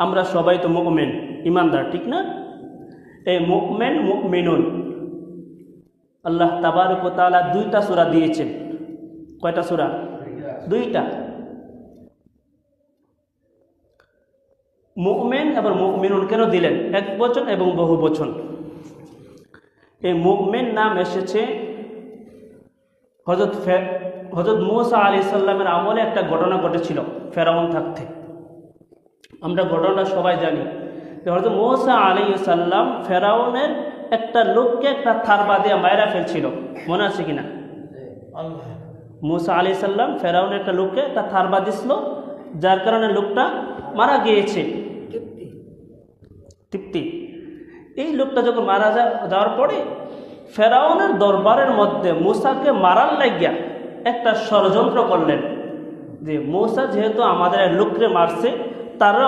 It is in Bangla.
আমরা সবাই তো মুমিন, ইমানদার, ঠিক না? এই মুমিন মুমিনুন আল্লাহ তাবারক ওয়া তাআলা দুইটা সূরা দিয়েছেন। কয়টা সূরা? দুইটা। মুমিন এবং মুমিনুন কেন দিলেন? এক বচন এবং বহু বচন। এই মুমিন নাম এসেছে হযরত মূসা আলাইহিস সালামের আমলে একটা ঘটনা ঘটেছিল ফেরাউন থাকতে। আমরা ঘটনাটা সবাই জানি যে হযরত মূসা আলাইহিস সালাম ফেরাউনের একটা লোককে একটা থারবা দিয়ে মাইরা ফেলছিল, মনে আছে কিনা? মূসা আলাইহিস সালাম ফেরাউনের একটা লোককে একটা থারবা দিছিল, যার কারণে লোকটা মারা গিয়েছে। তৃপ্তি। এই লোকটা যখন মারা যাওয়ার পরে ফেরাউনের দরবারের মধ্যে মূসাকে মারার লাগিয়া একটা ষড়যন্ত্র করলেন যে মূসা যেহেতু আমাদের লোককে মারছে, তারা